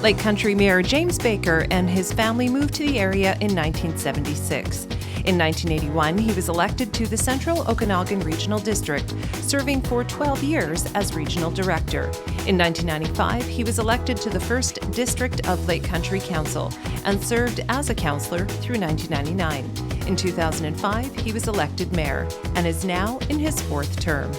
Lake Country Mayor James Baker and his family moved to the area in 1976. In 1981, he was elected to the Central Okanagan Regional District, serving for 12 years as regional director. In 1995, he was elected to the 1st District of Lake Country Council and served as a councillor through 1999. In 2005, he was elected mayor and is now in his 4th term.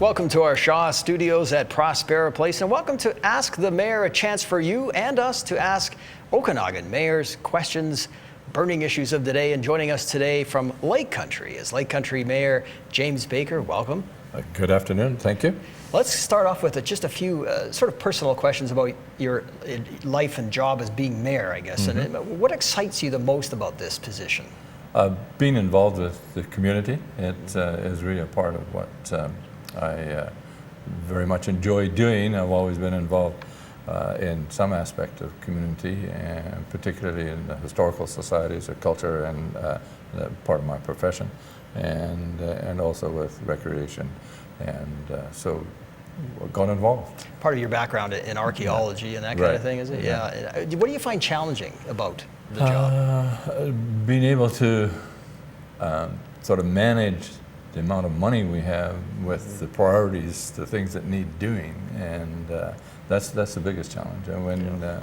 Welcome to our Shaw Studios at Prospera Place, and welcome to Ask the Mayor, a chance for you and us to ask Okanagan mayors questions, burning issues of the day. And joining us today from Lake Country is Lake Country Mayor James Baker. Welcome. Good afternoon. Thank you. Let's start off with just a few sort of personal questions about your life and job as being mayor, I guess. Mm-hmm. And what excites you the most about this position? Being involved with the community, it is really a part of what I very much enjoy doing. I've always been involved in some aspect of community, and particularly in the historical societies, or culture, and part of my profession, and also with recreation, and so got involved. Part of your background in archaeology and that kind of thing, is it? Yeah. What do you find challenging about the job? Being able to sort of manage the amount of money we have with the priorities, the things that need doing, and that's the biggest challenge. And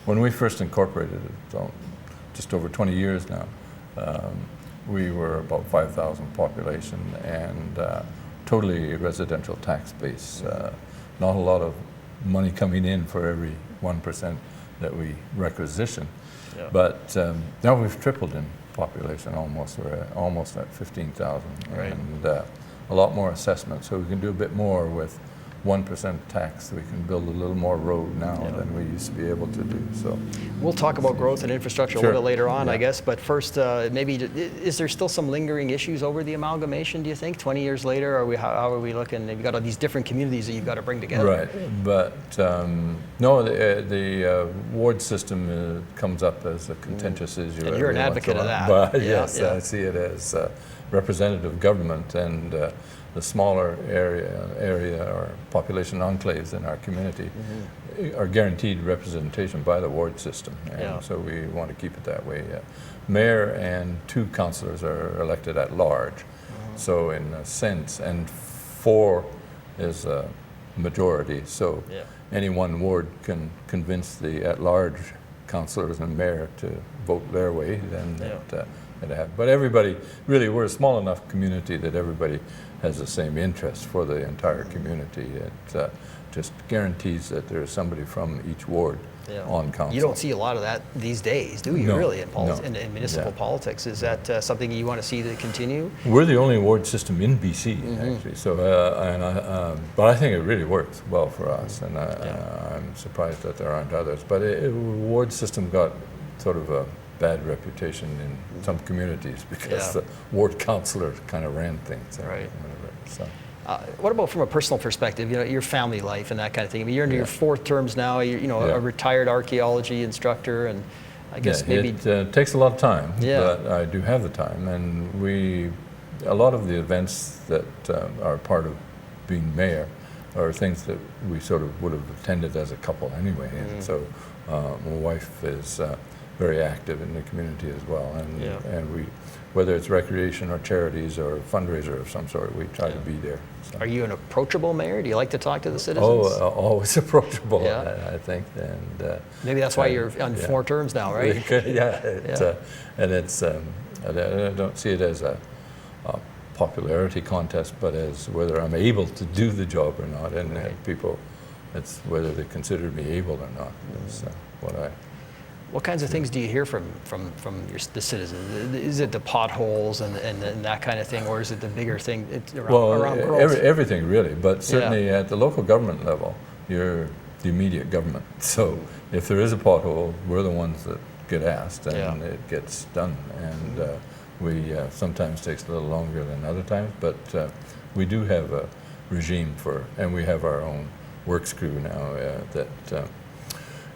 when we first incorporated it, just over 20 years now, we were about 5,000 population and totally residential tax base. Not a lot of money coming in for every 1% that we requisition. Yeah. But now we've tripled in population almost. We're almost at 15,000, right. And a lot more assessment. So we can do a bit more with 1% tax. We can build a little more road now than we used to be able to do. So we'll talk about growth and infrastructure a little later on, I guess. But first, maybe is there still some lingering issues over the amalgamation? Do you think 20 years later? How are we looking? You've got all these different communities that you've got to bring together. Right, but no, the ward system comes up as a contentious issue. And you're an advocate of that. But yes, I see it as representative government, and the smaller area or population enclaves in our community are guaranteed representation by the ward system, and so we want to keep it that way. Mayor and 2 councillors are elected at large, so in a sense, and 4 is a majority, so any one ward can convince the at-large councillors and mayor to vote their way, then but everybody, really, we're a small enough community that everybody has the same interest for the entire community. It just guarantees that there's somebody from each ward on council. You don't see a lot of that these days, do you, really, in municipal politics? Is that something you want to see to continue? We're the only ward system in BC, actually. So, but I think it really works well for us, and I'm surprised that there aren't others. But ward system got sort of a bad reputation in some communities because the ward councillor kind of ran things. Right. So. What about from a personal perspective, your family life and that kind of thing? I mean, you're into your 4th terms now, you're a retired archaeology instructor, and I guess maybe... It takes a lot of time, but I do have the time, and a lot of the events that are part of being mayor are things that we sort of would have attended as a couple anyway, and so my wife is very active in the community as well, and we, whether it's recreation or charities or fundraiser of some sort, we try to be there. So. Are you an approachable mayor? Do you like to talk to the citizens? Always approachable, I think. And maybe that's why you're on 4 terms now, right? And it's I don't see it as a popularity contest, but as whether I'm able to do the job or not, and people, it's whether they consider me able or not. Is What kinds of things do you hear from the citizens? Is it the potholes and that kind of thing, or is it the bigger thing around growth? Everything really, but certainly at the local government level, you're the immediate government. So if there is a pothole, we're the ones that get asked, and it gets done. And we sometimes takes a little longer than other times, but we do have a regime and we have our own works crew now that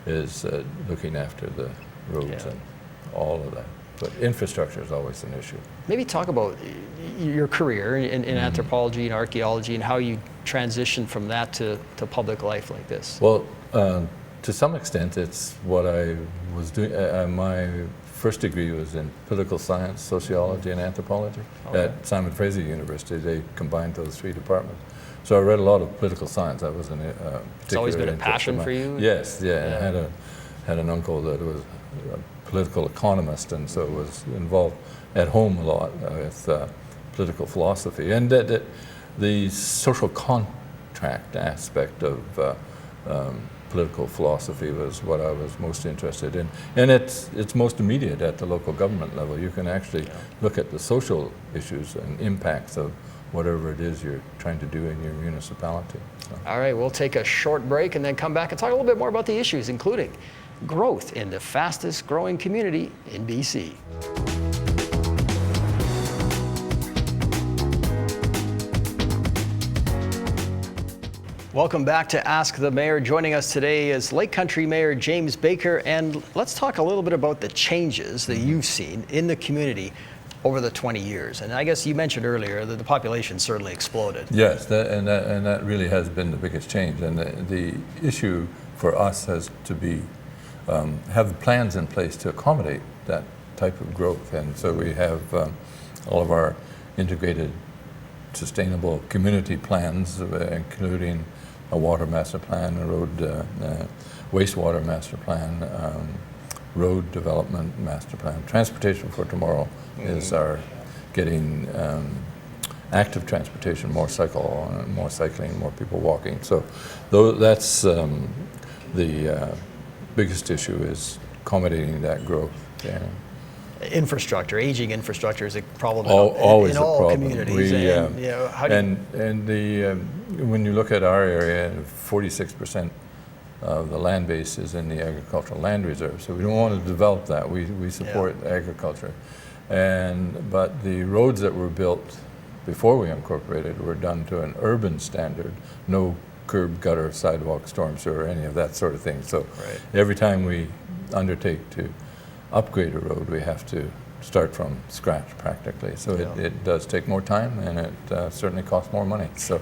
is looking after the roads and all of that. But infrastructure is always an issue. Maybe talk about your career in anthropology and archaeology and how you transitioned from that to public life like this. Well, to some extent, it's what I was doing. My first degree was in political science, sociology, and anthropology at Simon Fraser University. They combined those three departments. So I read a lot of political science. That was a particular It's always been a interest passion of mine. for you? Yes, yeah. I had an uncle that was a political economist, and so was involved at home a lot with political philosophy. And the social contract aspect of political philosophy was what I was most interested in. And it's most immediate at the local government level. You can actually look at the social issues and impacts of whatever it is you're trying to do in your municipality. So. All right, we'll take a short break and then come back and talk a little bit more about the issues, including growth in the fastest growing community in BC. Welcome back to Ask the Mayor. Joining us today is Lake Country Mayor James Baker, and let's talk a little bit about the changes that you've seen in the community over the 20 years. And I guess you mentioned earlier that the population certainly exploded. Yes, that really has been the biggest change. And the issue for us has to be have plans in place to accommodate that type of growth. And so we have all of our integrated sustainable community plans, including a water master plan, a road wastewater master plan, road development master plan. Transportation for tomorrow is our getting active transportation, more cycling, more people walking. So that's the biggest issue, is accommodating that growth. Yeah. Infrastructure, aging infrastructure is a problem Always in all a problem. communities. When you look at our area, 46% of the land base is in the agricultural land reserve. So we don't want to develop that. We support agriculture. But the roads that were built before we incorporated were done to an urban standard, no curb, gutter, sidewalk, storm sewer, any of that sort of thing. So every time we undertake to upgrade a road, we have to start from scratch practically. So it does take more time, and it certainly costs more money. So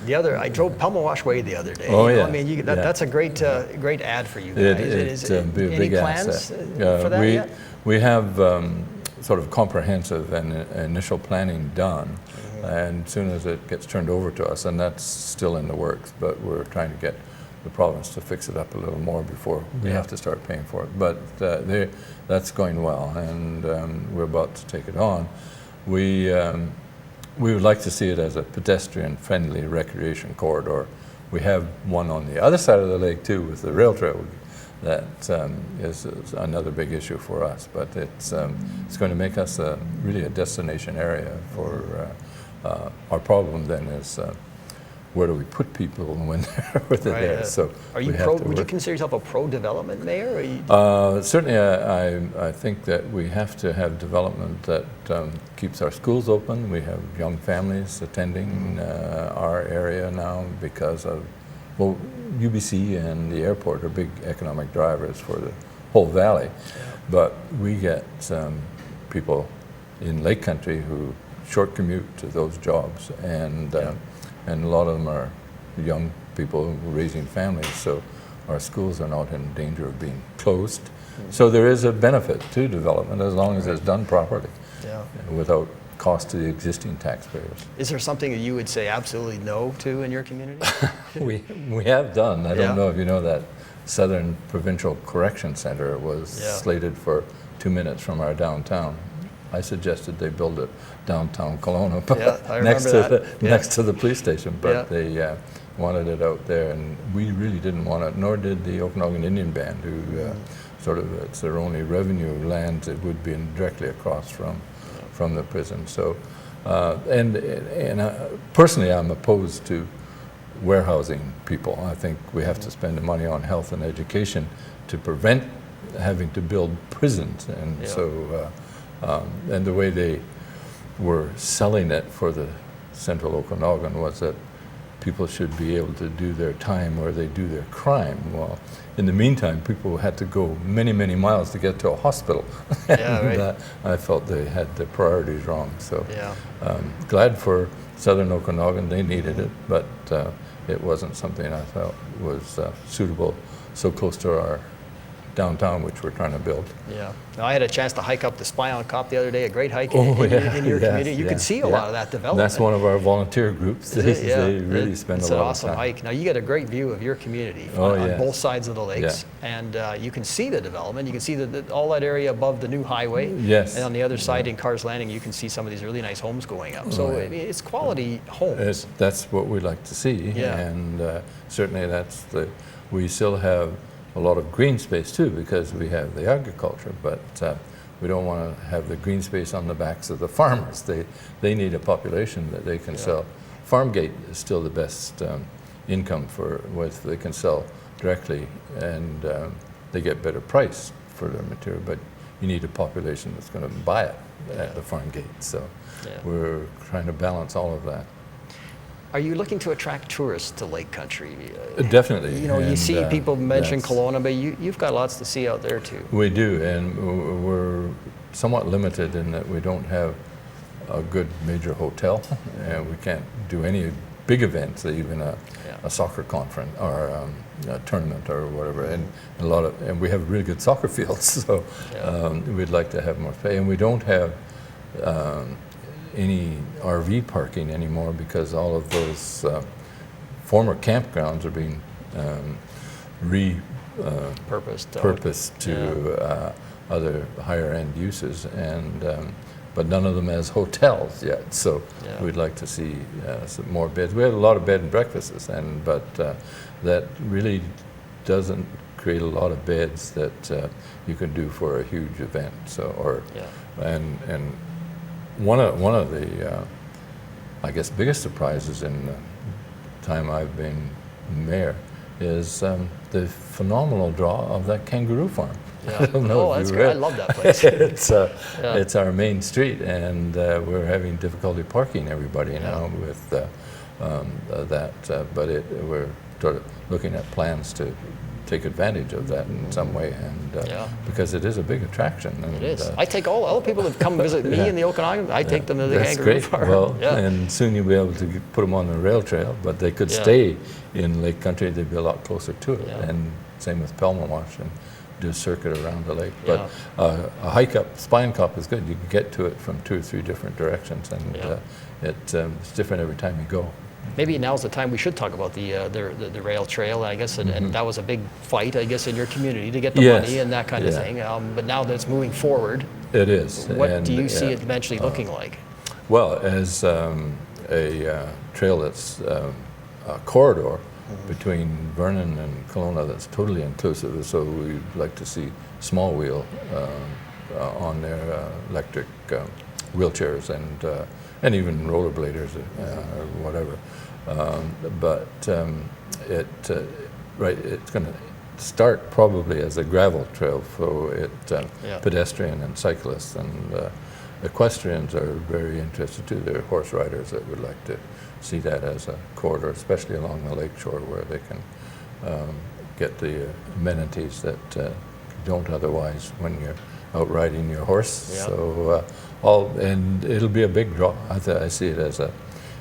I drove Pelmawash Way the other day. Oh, yeah. I mean, that's a great ad for you guys. Any plans for that yet? We have sort of comprehensive and initial planning done, and as soon as it gets turned over to us, and that's still in the works, but we're trying to get the province to fix it up a little more before we have to start paying for it. But that's going well, and we're about to take it on. We would like to see it as a pedestrian-friendly recreation corridor. We have one on the other side of the lake too, with the rail trail. That is another big issue for us, but it's going to make us really a destination area for our problem. Then is where do we put people when they're there? So are you would you consider yourself a pro-development mayor? Or certainly, I think that we have to have development that keeps our schools open. We have young families attending our area now because of, well, UBC and the airport are big economic drivers for the whole valley. But we get people in Lake Country who short commute to those jobs, and a lot of them are young people raising families, so our schools are not in danger of being closed. So there is a benefit to development as long as it's done properly, without cost to the existing taxpayers. Is there something that you would say absolutely no to in your community? we have done. I don't know if you know that Southern Provincial Correction Center was slated for 2 minutes from our downtown. I suggested they build it downtown Kelowna, next to the police station, but they wanted it out there, and we really didn't want it, nor did the Okanagan Indian Band, who it's their only revenue land that would be directly across from the prison. So, personally, I'm opposed to warehousing people. I think we have to spend the money on health and education to prevent having to build prisons, and so. And the way they were selling it for the Central Okanagan was that people should be able to do their time where they do their crime. Well, in the meantime, people had to go many, many miles to get to a hospital. I felt they had their priorities wrong. So glad for Southern Okanagan, they needed it, but it wasn't something I felt was suitable so close to our downtown, which we're trying to build. Yeah. Now, I had a chance to hike up the Spion Cop the other day, a great hike in your yes, community. You can see a lot of that development. That's one of our volunteer groups. They really spend a lot of time. It's an awesome hike. Now, you get a great view of your community on both sides of the lakes, and you can see the development. You can see all that area above the new highway. Yes. And on the other side in Carr's Landing, you can see some of these really nice homes going up. So I mean, it's quality homes. That's what we like to see, and certainly we still have a lot of green space too, because we have the agriculture, but we don't want to have the green space on the backs of the farmers. They need a population that they can sell. Farm gate is still the best income they can sell directly, and they get better price for their material, but you need a population that's going to buy it at the farm gate. So we're trying to balance all of that. Are you looking to attract tourists to Lake Country? Definitely. You know, you see people mention Kelowna, but you've got lots to see out there too. We do, and we're somewhat limited in that we don't have a good major hotel, and we can't do any big events, even a soccer conference or a tournament or whatever. And and we have really good soccer fields, so we'd like to have more space. And we don't have any RV parking anymore, because all of those former campgrounds are being purposed to other higher end uses, and but none of them as hotels yet. So we'd like to see some more beds. We have a lot of bed and breakfasts, but that really doesn't create a lot of beds that you can do for a huge event. So and one of the, I guess, biggest surprises in the time I've been mayor is the phenomenal draw of that kangaroo farm. Yeah. I don't know that's great. I love that place. It's our main street, and we're having difficulty parking everybody now with that. But we're sort of looking at plans to take advantage of that in some way, and because it is a big attraction. And, it is. I take all the people that come visit me in the Okanagan, I take them to the kangaroo farm. Well, and soon you'll be able to put them on the rail trail, but they could stay in Lake Country. They'd be a lot closer to it. And same with Pelmawash, and do a circuit around the lake. But a hike up Spion Cop is good. You can get to it from 2 or 3 different directions, and it's different every time you go. Maybe now's the time we should talk about the rail trail, I guess, and that was a big fight, I guess, in your community to get the money and that kind of thing. But now that it's moving forward, it is. What do you see it eventually looking like? Well, as a trail that's a corridor between Vernon and Kelowna that's totally inclusive, so we'd like to see small wheel on their electric wheelchairs and even rollerbladers or whatever. But it's going to start probably as a gravel trail for pedestrian and cyclists, and equestrians are very interested too. There are horse riders that would like to see that as a corridor, especially along the lakeshore, where they can get the amenities that you don't otherwise when you're out riding your horse. Yeah. So and it'll be a big draw. I see it as a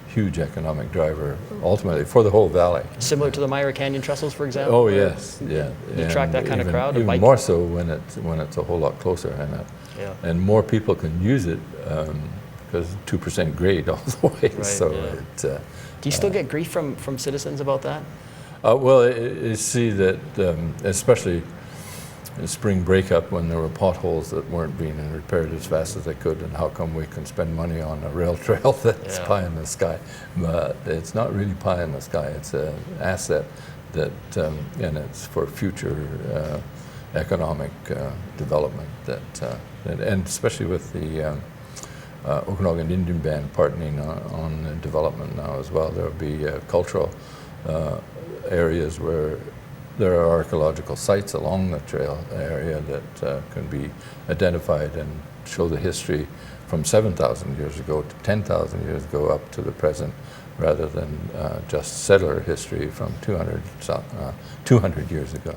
huge economic driver ultimately for the whole valley. Similar to the Myra Canyon Trestles, for example? Oh yes, yeah. You attract that kind of crowd? Even more so when it's a whole lot closer, and more people can use it because 2% grade all the way. Right, so do you still get grief from citizens about that? Well, you see that especially in spring breakup, when there were potholes that weren't being repaired as fast as they could, and how come we can spend money on a rail trail that's pie in the sky? But it's not really pie in the sky. It's an asset that, and it's for future economic development. And especially with the Okanagan Indian Band partnering on development now as well, there will be cultural areas where there are archaeological sites along the trail area that can be identified and show the history from 7,000 years ago to 10,000 years ago up to the present, rather than just settler history from 200 years ago.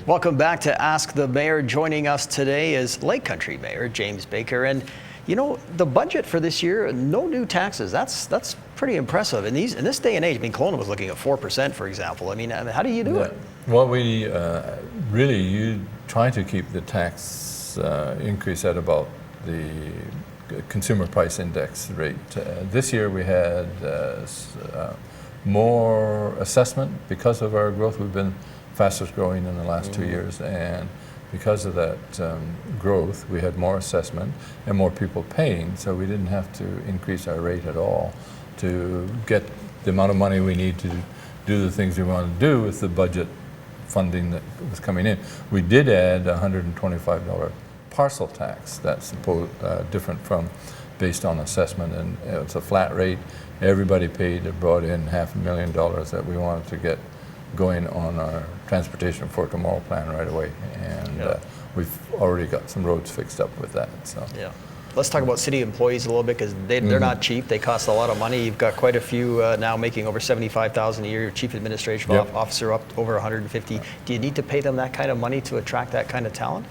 Welcome back to Ask the Mayor. Joining us today is Lake Country Mayor James Baker. And You know, the budget for this year, no new taxes. That's pretty impressive. In this day and age, I mean, Kelowna was looking at 4%, for example. I mean, how do you do it? Well, we you try to keep the tax increase at about the consumer price index rate. This year we had more assessment because of our growth. We've been fastest growing in the last 2 years, and because of that growth, we had more assessment and more people paying, so we didn't have to increase our rate at all to get the amount of money we need to do the things we want to do with the budget funding that was coming in. We did add a $125 parcel tax. That's different from based on assessment, and it's a flat rate. Everybody paid. It brought in $500,000 that we wanted to get going on our Transportation for Tomorrow plan right away, and we've already got some roads fixed up with that. So let's talk about city employees a little bit, because they're not cheap. They cost a lot of money. You've got quite a few now making over $75,000 a year. Your chief administrative officer up over $150,000. Do you need to pay them that kind of money to attract that kind of talent?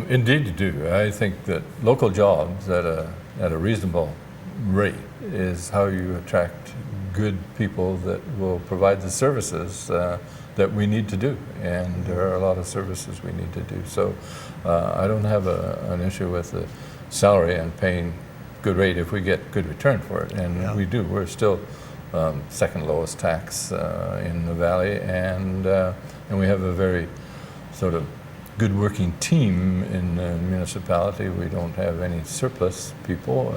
Indeed you do. I think that local jobs at a reasonable rate is how you attract good people that will provide the services that we need to do, and there are a lot of services we need to do. So I don't have an issue with the salary and paying good rate if we get good return for it, and we do. We're still second lowest tax in the valley, and we have a very sort of good working team in the municipality. We don't have any surplus people.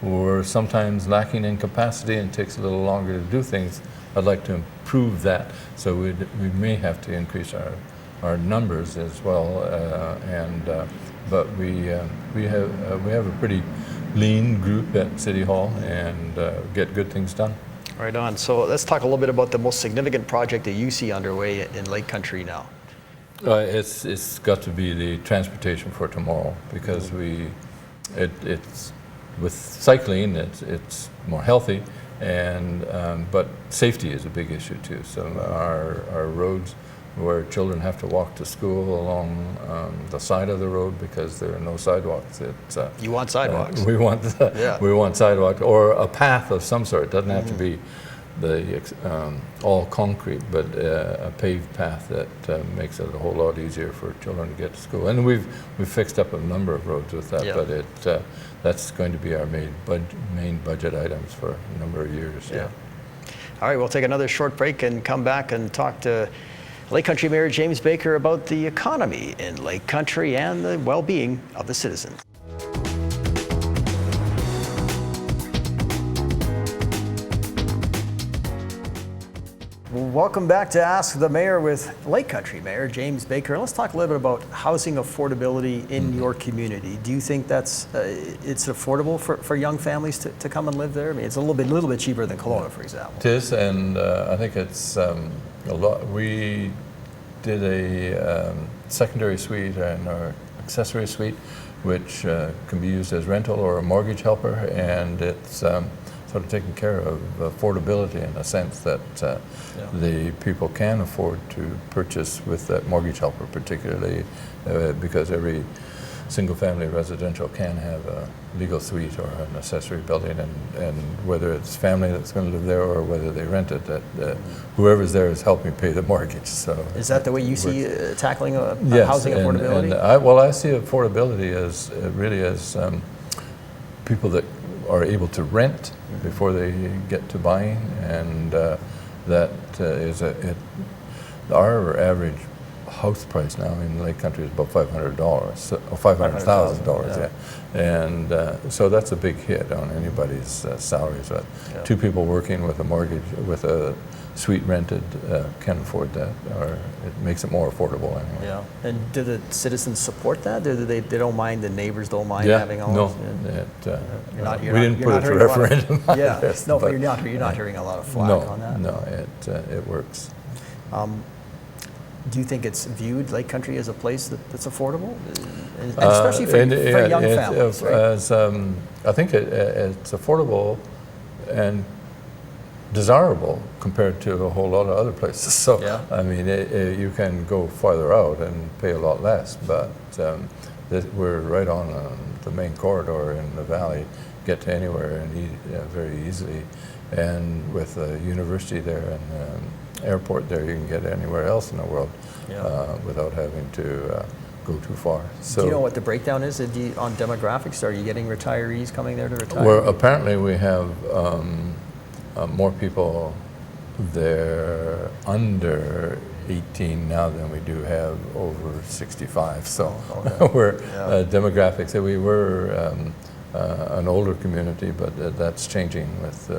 We're sometimes lacking in capacity and it takes a little longer to do things. I'd like to improve that, so we may have to increase our numbers as well. But we have a pretty lean group at City Hall, and get good things done. Right on. So let's talk a little bit about the most significant project that you see underway in Lake Country now. It's got to be the Transportation for Tomorrow, because it's with cycling it's more healthy, and but safety is a big issue too. So our roads where children have to walk to school along the side of the road because there are no sidewalks. You want sidewalks? We want sidewalks, or a path of some sort. It doesn't have to be the all concrete, but a paved path that makes it a whole lot easier for children to get to school. And we've fixed up a number of roads with that, but that's going to be our main budget items for a number of years. All right, we'll take another short break and come back and talk to Lake Country Mayor James Baker about the economy in Lake Country and the well-being of the citizens. Welcome back to Ask the Mayor with Lake Country Mayor James Baker. And let's talk a little bit about housing affordability in your community. Do you think that's it's affordable for young families to come and live there? I mean, it's a little bit cheaper than Kelowna, for example. It is, and I think it's a lot. We did a secondary suite and our accessory suite, which can be used as rental or a mortgage helper, and it's sort of taking care of affordability in a sense that the people can afford to purchase with that mortgage helper, particularly because every single-family residential can have a legal suite or an accessory building, and whether it's family that's going to live there or whether they rent it, whoever's there is helping pay the mortgage. So is that the way you see tackling housing affordability? I see affordability as really as people that are able to rent before they get to buying, and that is our average house price now in Lake Country is about $500, or $500,000, and so that's a big hit on anybody's salaries. Two people working with a mortgage, with a suite rented, can afford that, or it makes it more affordable anyway. Yeah, and do the citizens support that? They don't mind, the neighbors don't mind having all no, this? we didn't put it to referendum. But you're not hearing a lot of flack on that? No, it works. Do you think it's viewed, Lake Country, as a place that's affordable, and especially for young families? Right? I think it's affordable and desirable compared to a whole lot of other places. So I mean, you can go farther out and pay a lot less, but we're right on the main corridor in the valley, get to anywhere and very easily. And with a university there and airport there, you can get anywhere else in the world without having to go too far. So, do you know what the breakdown is on demographics? Are you getting retirees coming there to retire? well, apparently we have more people there under 18 now than we do have over 65. So we're demographics. We were an older community, but that's changing with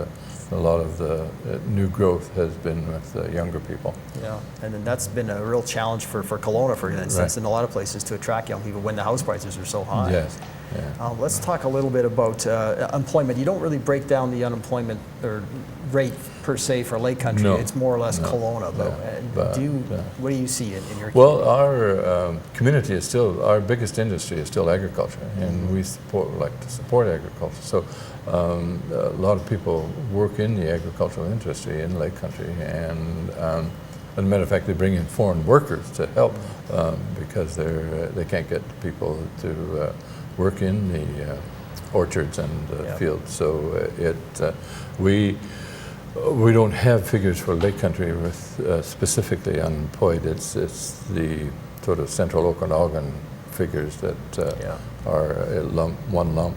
a lot of the new growth has been with younger people. Yeah, and then that's been a real challenge for Kelowna, for instance, in a lot of places to attract young people when the house prices are so high. Yes. Yeah. Let's talk a little bit about employment. You don't really break down the unemployment or rate per se for Lake Country. No. It's more or less Kelowna. But what do you see in your community? Well, our community is still, our biggest industry is still agriculture, and we like to support agriculture. So a lot of people work in the agricultural industry in Lake Country, and as a matter of fact, they bring in foreign workers to help because they can't get people to work in the orchards and fields. So we don't have figures for Lake Country with specifically unemployed. It's the sort of central Okanagan figures that are one lump.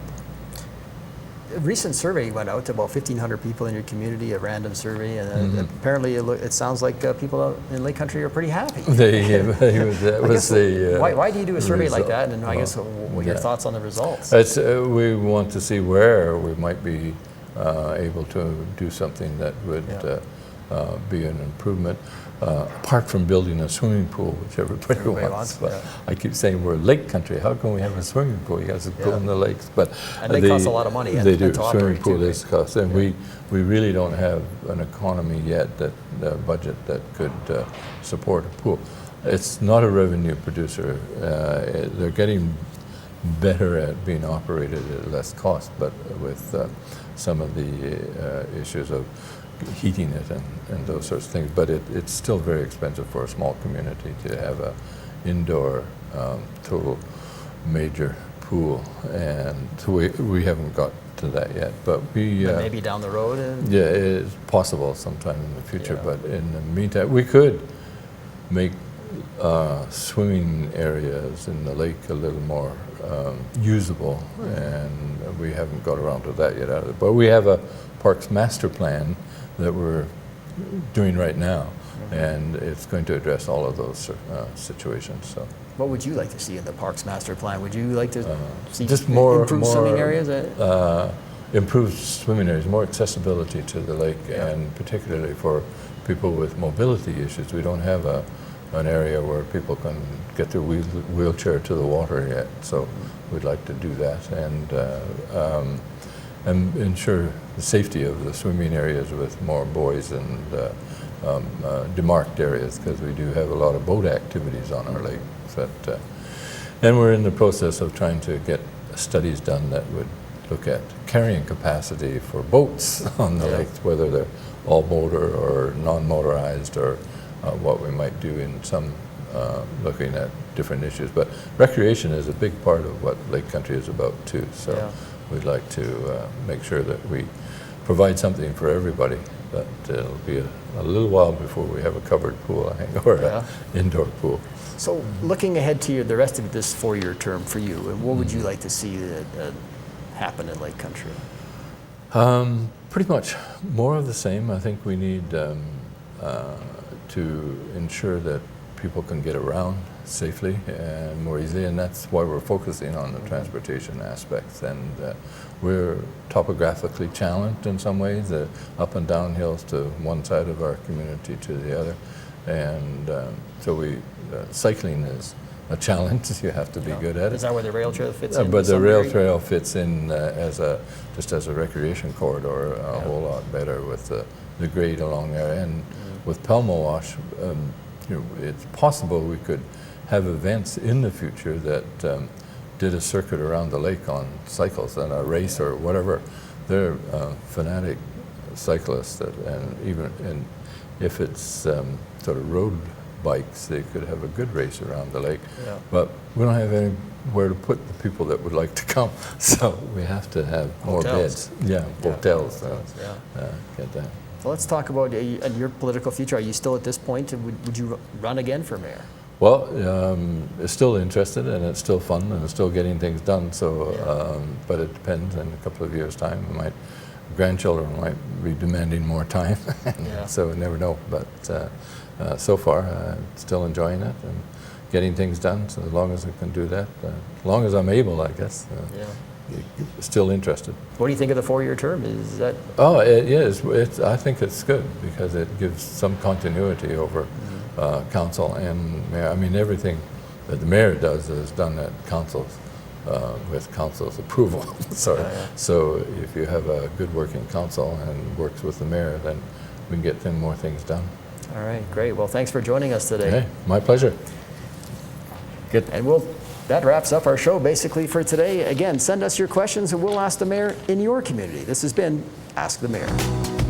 A recent survey went out to about 1,500 people in your community, a random survey, and apparently it sounds like people out in Lake Country are pretty happy. Why do you do a survey like that? And I guess what are your thoughts on the results? We want to see where we might be able to do something that would be an improvement. Apart from building a swimming pool, which everybody wants. But I keep saying we're Lake Country. How can we have a swimming pool? You guys go in the lakes, but and they cost a lot of money. They do. Swimming pool is cost, and we really don't have an economy yet budget that could support a pool. It's not a revenue producer. They're getting better at being operated at less cost, but with some of the issues of heating it and those sorts of things, but it's still very expensive for a small community to have a indoor total major pool, and so we haven't got to that yet, but maybe down the road. Yeah, it's possible sometime in the future, but in the meantime, we could make swimming areas in the lake a little more usable, and we haven't got around to that yet either. But we have a Parks Master Plan that we're doing right now, and it's going to address all of those situations. So, what would you like to see in the Parks Master Plan? Would you like to see just more improved swimming areas? Improved swimming areas, more accessibility to the lake, and particularly for people with mobility issues. We don't have an area where people can get their wheelchair to the water yet, so we'd like to do that, and ensure the safety of the swimming areas with more buoys and demarked areas, because we do have a lot of boat activities on our lake. And we're in the process of trying to get studies done that would look at carrying capacity for boats on the lakes, whether they're all motor or non-motorized, or what we might do in some looking at different issues. But recreation is a big part of what Lake Country is about too. So we'd like to make sure that we provide something for everybody. But it'll be a little while before we have a covered pool, I think, or an indoor pool. So looking ahead to the rest of this 4-year term for you, what would you like to see happen in Lake Country? Pretty much more of the same. I think we need to ensure that people can get around safely and more easily, and that's why we're focusing on the transportation aspects. And we're topographically challenged in some ways, the up and down hills to one side of our community to the other, and so cycling is a challenge. You have to be good at it. Is that where the rail trail fits in? But the rail trail fits in just as a recreation corridor a whole lot better with the grade along there. And with Pelmo-Wash, it's possible we could have events in the future that did a circuit around the lake on cycles and a race or whatever. They're fanatic cyclists, and if it's sort of road bikes. They could have a good race around the lake. Yeah. But we don't have anywhere to put the people that would like to come. So we have to have more Hotels. beds. Yeah, hotels. Yeah. Get that. So let's talk about your political future. Are you still at this point, would you run again for mayor? Well, it's still interested, and it's still fun, and it's still getting things done. So, but it depends. In a couple of years' time, grandchildren might be demanding more time. So we never know. But so far, still enjoying it and getting things done. So as long as I can do that, as long as I'm able, I guess. Still interested. What do you think of the 4-year term? Is that? Oh, it is. I think it's good because it gives some continuity over council and mayor. I mean, everything that the mayor does is done at council's with council's approval. So if you have a good working council and works with the mayor, then we can get more things done. All right, great. Well, thanks for joining us today. Hey, my pleasure. Good. And that wraps up our show basically for today. Again, send us your questions and we'll ask the mayor in your community. This has been Ask the Mayor.